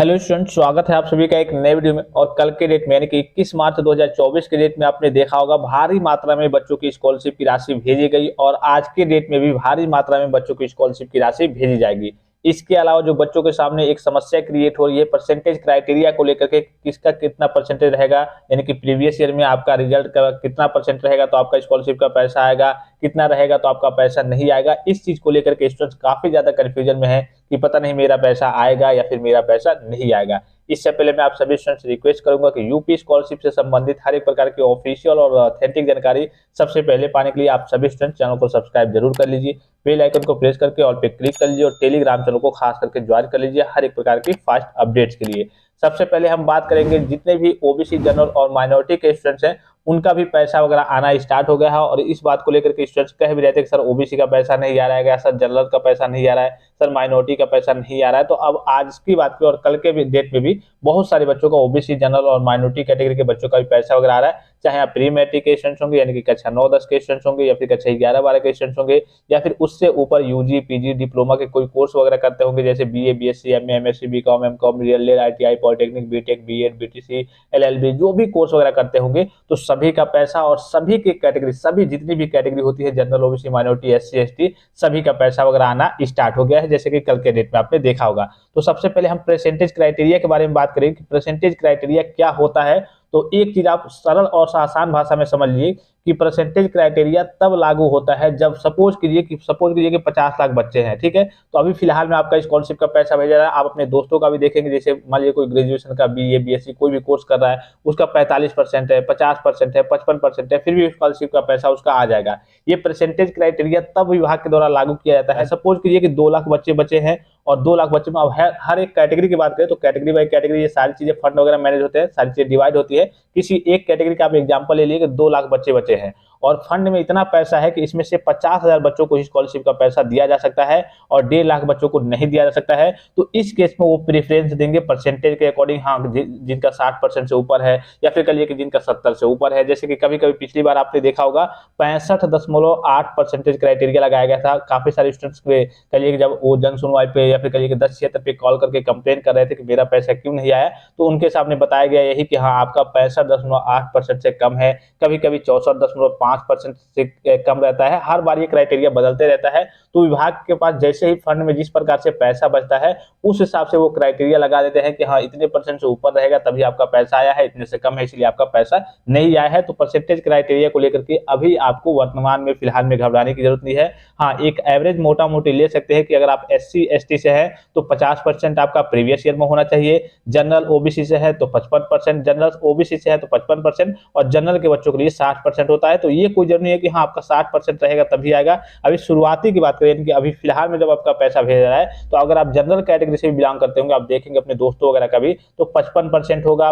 Hello student, स्वागत है आप सभी का एक नए वीडियो में। और कल के डेट में यानी कि 21 मार्च 2024 के डेट में आपने देखा होगा भारी मात्रा में बच्चों की स्कॉलरशिप की राशि भेजी गई और आज के डेट में भी भारी मात्रा में बच्चों की स्कॉलरशिप की राशि भेजी जाएगी। इसके अलावा जो बच्चों के सामने एक समस्या क्रिएट हो रही है परसेंटेज क्राइटेरिया को लेकर के, किसका कितना परसेंटेज रहेगा, यानी कि प्रीवियस ईयर में आपका रिजल्ट का कितना परसेंट रहेगा तो आपका स्कॉलरशिप का पैसा आएगा, कितना रहेगा तो आपका पैसा नहीं आएगा। इस चीज को लेकर के स्टूडेंट्स काफी ज्यादा कंफ्यूजन में है कि पता नहीं मेरा पैसा आएगा या फिर मेरा पैसा नहीं आएगा। इससे पहले मैं आप सभी स्टूडेंट्स रिक्वेस्ट करूंगा कि यूपी स्कॉलरशिप से संबंधित हर एक प्रकार की ऑफिशियल और ऑथेंटिक जानकारी सबसे पहले पाने के लिए आप सभी स्टूडेंट्स चैनल को सब्सक्राइब जरूर कर लीजिए, बेल आइकन को प्रेस करके ऑल पे क्लिक कर लीजिए और टेलीग्राम चैनल को खास करके ज्वाइन कर लीजिए हर एक प्रकार की फास्ट अपडेट्स के लिए। सबसे पहले हम बात करेंगे जितने भी ओबीसी जनरल और माइनॉरिटी के स्टूडेंट्स हैं उनका भी पैसा वगैरह आना स्टार्ट हो गया है। और इस बात को लेकर के स्टूडेंट्स कह भी रहते हैं कि सर ओबीसी का पैसा नहीं आ रहा है, सर जनरल का पैसा नहीं आ रहा है, सर माइनॉरिटी का पैसा नहीं आ रहा है। तो अब आज की बात पे और कल के भी डेट में भी बहुत सारे बच्चों का ओबीसी जनरल और माइनॉरिटी कैटेगरी के बच्चों का भी पैसा वगैरह आ रहा है, चाहे आप प्री मैट्रिक के स्टूडेंट्स होंगे यानी कि कक्षा 9-10 के स्टूडेंट्स होंगे या फिर कक्षा 11-12 के स्टूडेंट्स होंगे या फिर उससे ऊपर यूजी पीजी डिप्लोमा के कोई कोर्स वगैरह करते होंगे जैसे BA BSc MA MSc BCom MCom DElEd ITI polytechnic BTech BEd BTC LLB जो भी कोर्स वगैरह करते होंगे तो सभी का पैसा और सभी की कैटेगरी सभी जितनी भी कैटेगरी होती है general OBC minority SC ST सभी का पैसा वगैरह आना स्टार्ट हो गया है जैसे कि कल के डेट में आपने देखा होगा। तो सबसे पहले हम परसेंटेज क्राइटेरिया के बारे में बात करें कि परसेंटेज क्राइटेरिया क्या होता है। तो एक चीज आप सरल और आसान भाषा में समझ लीजिए कि परसेंटेज क्राइटेरिया तब लागू होता है जब सपोज कीजिए कि 50 लाख बच्चे हैं, ठीक है। तो अभी फिलहाल में आपका स्कॉलरशिप का पैसा भेजा रहा है, आप अपने दोस्तों का भी देखेंगे, जैसे मान लीजिए कोई ग्रेजुएशन का बीए बीएससी कोई भी कोर्स कर रहा है उसका 45% है, 50% है, 55% है, फिर भी स्कॉलरशिप का पैसा उसका आ जाएगा। ये परसेंटेज क्राइटेरिया तब विभाग के द्वारा लागू किया जाता है। सपोज कीजिए कि 2 लाख बच्चे बचे हैं और 2 लाख बच्चे में अब हर एक कैटेगरी की बात करें तो कैटेगरी बाई कैटेगरी ये सारी चीजें फंड वगैरह मैनेज होते हैं, सारी चीजें डिवाइड होती है। किसी एक कैटेगरी का आप एग्जांपल ले लीजिए कि 2 लाख बच्चे बचे हैं और फंड में इतना पैसा है कि इसमें से 50,000 बच्चों को स्कॉलरशिप का पैसा दिया जा सकता है और 1.5 लाख बच्चों को नहीं दिया जा सकता है। तो इस केस में वो प्रेफरेंस देंगे परसेंटेज के अकॉर्डिंग, हाँ जिनका 60% से ऊपर है या फिर कहिए कि जिनका 70 से ऊपर है। जैसे कि कभी कभी पिछली बार आपने देखा होगा 65.8% क्राइटेरिया लगाया गया था। काफी सारे स्टूडेंट्स कहिए कि जब वो जन सुनवाई पे या फिर कहिए कि 1076 पे कॉल करके कंप्लेन कर रहे थे कि मेरा पैसा क्यों नहीं आया, तो उनके सामने बताया गया यही कि हाँ आपका 65.8% से कम है, कभी कभी 64.5% से कम रहता है। हर बार ये क्राइटेरिया बदलते रहता है। तो विभाग के पास जैसे ही फंड में जिस प्रकार से पैसा बचता है उस हिसाब से वो क्राइटेरिया लगा देते हैं कि हाँ इतने परसेंट से ऊपर रहेगा तभी आपका पैसा आया है, इतने से कम है इसलिए आपका पैसा नहीं आया है। तो परसेंटेज क्राइटेरिया को लेकर के अभी आपको वर्तमान में फिलहाल में घबराने की जरूरत नहीं है। हाँ एक एवरेज मोटा मोटी ले सकते हैं कि अगर आप एससी एसटी से है तो 50% आपका प्रीवियस ईयर में होना चाहिए, जनरल ओबीसी से है तो 55%, जनरल ओबीसी से है तो 55% और जनरल के बच्चों के लिए 60% होता है। तो ये कोई जरूरी है कि हाँ आपका 60% रहेगा तभी आएगा। अभी शुरुआती की बात करें कि अभी फिलहाल में जब आपका पैसा भेज रहा है तो अगर आप जनरल कैटेगरी से भी बिलोंग करते होंगे, आप देखेंगे अपने दोस्तों वगैरह का भी, तो 55% होगा,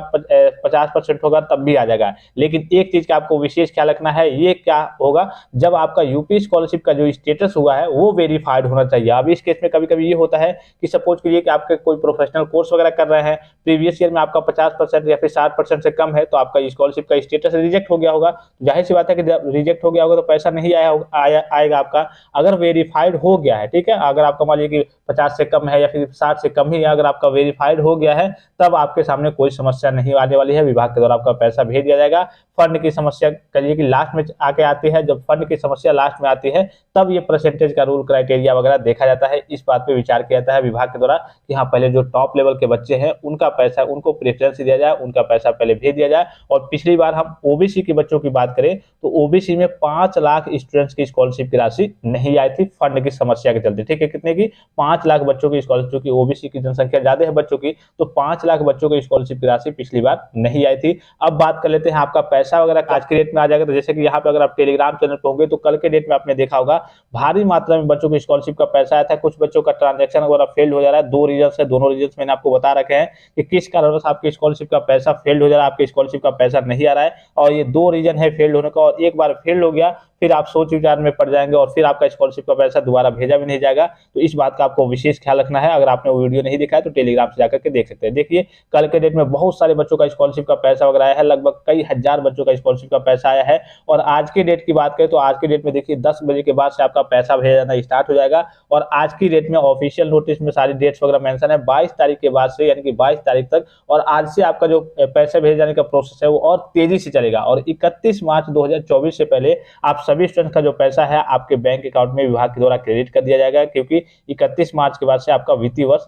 50% होगा तब भी आ जाएगा। लेकिन एक चीज का आपको विशेष ख्याल रखना है, ये क्या होगा जब आपका यूपी स्कॉलरशिप का जो स्टेटस हुआ है वो वेरीफाइड होना चाहिए। अब इस केस में कभी कभी ये होता है कि सपोज कीजिए कि आपके कोई प्रोफेशनल कोर्स वगैरह कर रहे हैं, प्रीवियस ईयर में आपका 50% या फिर 60% से कम है तो आपका स्कॉलरशिप का स्टेटस रिजेक्ट हो गया होगा। जाहिर सी बात है कि जब रिजेक्ट हो गया होगा तो पैसा नहीं आएगा आपका। अगर वेरीफाइड हो गया है, ठीक है, अगर आपका मान लीजिए कि 50 से कम है या फिर 60 से कम ही है, अगर आपका वेरीफाइड हो गया है तब आपके सामने कोई समस्या नहीं आने वाली है, विभाग के द्वारा आपका पैसा भेज दिया जाएगा। फंड की समस्या कहिए कि लास्ट में आके आती है, जब फंड की समस्या लास्ट में आती है तब ये परसेंटेज का रूल क्राइटेरिया वगैरह देखा जाता है। इस बात पे विचार किया जाता है विभाग के द्वारा कि हाँ पहले जो टॉप लेवल के बच्चे हैं उनका पैसा उनको प्रेफरेंस दिया जाए, उनका पैसा पहले भेज दिया जाए। और पिछली बार हम ओबीसी के बच्चों की बात करें तो ओबीसी में 5 लाख स्टूडेंट्स की स्कॉलरशिप की राशि नहीं आई थी फंड की समस्या के चलते, ठीक है। कितने की? 5 लाख बच्चों की स्कॉलरशिप की, ओबीसी की जनसंख्या ज्यादा है बच्चों की, तो 5 लाख बच्चों की स्कॉलरशिप की राशि पिछली बार नहीं आई थी। अब बात कर लेते हैं आपका पैसा वगैरह आज के डेट में आ जाएगा। तो जैसे कि यहाँ पे अगर आप टेलीग्राम चैनल पे होंगे तो कल के डेट में आपने देखा होगा भारी मात्रा में बच्चों की स्कॉलरशिप का पैसा आया था। कुछ बच्चों का ट्रांजैक्शन वगैरह फेल हो जा रहा है, 2 रीजन है, दोनों रीजन मैंने आपको बता रखे हैं कि किस कारण आपकी स्कॉलरशिप का पैसा फेल हो जा रहा है। आपके स्कॉलरशिप का पैसा नहीं आ रहा है और ये 2 रीज़न है फेल्ड होने का, और एक बार फेल्ड हो गया फिर आप सोच विचार में पड़ जाएँगे और फिर आपका स्कॉलरशिप का पैसा दोबारा भेजा भी नहीं जाएगा। तो इस बात का आपको विशेष ख्याल रखना है। अगर आपने वो वीडियो नहीं देखा है तो टेलीग्राम से जाकर के देख सकते हैं। देखिए, कल के डेट में बहुत सारे बच्चों का स्कॉलरशिप का पैसा वगैरह आया है, लगभग कई हज़ार बच्चों का स्कॉलरशिप का पैसा आया है। और आज की डेट की बात करें तो आज की डेट में देखिए 10 बजे के बाद से आपका पैसा भेजा जाना स्टार्ट हो जाएगा। और आज की डेट में ऑफिशियल नोटिस में सारी डेट्स वगैरह मेंशन है, 22 तारीख के बाद से यानी कि 22 तारीख तक। और आज से आपका जो पैसे भेजे जाने का प्रोसेस है वो और तेजी से चलेगा, और 31 मार्च 2024 से पहले आप सभी स्टूडेंट्स का जो पैसा है आपके बैंक अकाउंट में विभाग के द्वारा क्रेडिट कर दिया जाएगा, क्योंकि 31 मार्च के बाद से आपका वित्तीय वर्ष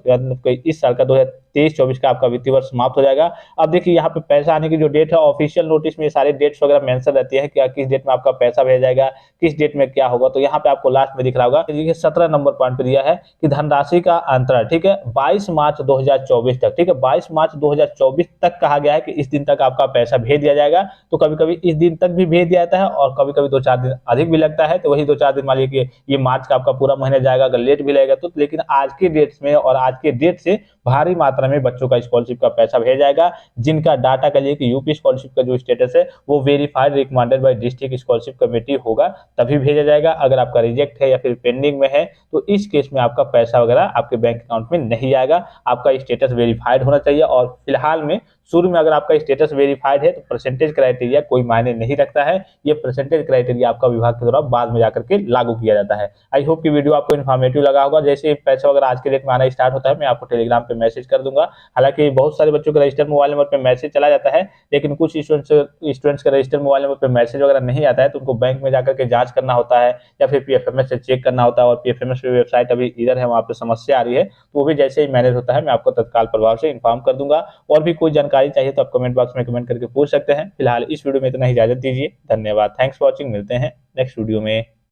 इस साल का 2023-24 का आपका वित्तीय वर्ष समाप्त हो जाएगा। अब देखिए, यहाँ पे पैसा आने की जो डेट है ऑफिशियल नोटिस में सारी डेट्स वगैरह मेंशन रहती है कि किस डेट में आपका पैसा भेजा जाएगा, किस डेट में क्या होगा। तो यहाँ पे आपको लास्ट में दिख रहा होगा, देखिए 17 नंबर पॉइंट पे दिया है कि धनराशि का अंतरण, ठीक है, 22 मार्च 2024 तक, ठीक है, 22 मार्च 2024 तक कहा गया है कि इस दिन तक आपका पैसा भेज दिया जाएगा। तो कभी कभी इस दिन तक भी भेज दिया जाता है और कभी कभी 2-4 दिन अधिक भी लगता है। तो वही 2-4 दिन मान लीजिए कि ये मार्च का आपका पूरा महीना जाएगा, अगर लेट भी लगेगा तो। लेकिन आज के डेट्स में और आज के डेट से भारी मात्रा में बच्चों का स्कॉलरशिप का पैसा भेजा जाएगा, जिनका डाटा का लिए कि यूपी स्कॉलरशिप का जो स्टेटस है वो verified recommended by district scholarship committee होगा, तभी भेजा जाएगा। अगर आपका रिजेक्ट है या फिर पेंडिंग में है तो इस केस में आपका पैसा वगैरह आपके बैंक अकाउंट में नहीं आएगा। आपका स्टेटस वेरीफाइड होना चाहिए। और फिलहाल में शुरू में अगर आपका स्टेटस वेरीफाइड है तो परसेंटेज क्राइटेरिया कोई मायने नहीं रखता है, ये परसेंटेज क्राइटेरिया आपका विभाग के द्वारा बाद में जाकर के लागू किया जाता है। आई होप कि वीडियो आपको इन्फॉर्मेटिव लगा होगा। जैसे पैसा वगैरह आज के डेट में आना स्टार्ट होता है मैं आपको टेलीग्राम पे मैसेज कर दूंगा। हालांकि बहुत सारे बच्चों के रजिस्टर्ड मोबाइल नंबर पे मैसेज चला जाता है, लेकिन कुछ स्टूडेंट्स का रजिस्टर्ड मोबाइल नंबर पे मैसेज वगैरह नहीं आता है, तो उनको बैंक में जाकर के जांच करना होता है या फिर पीएफएमएस से चेक करना होता है। और पीएफएमएस की वेबसाइट अभी इधर है, वहाँ पे समस्या आ रही है, तो वो भी जैसे ही मैनेज होता है मैं आपको तत्काल प्रभाव से इन्फॉर्म कर दूंगा। और भी कोई जानकारी चाहिए तो आप कमेंट बॉक्स में कमेंट करके पूछ सकते हैं। फिलहाल इस वीडियो में इतना ही, इजाजत दीजिए। धन्यवाद, थैंक्स फॉर वॉचिंग। मिलते हैं नेक्स्ट वीडियो में।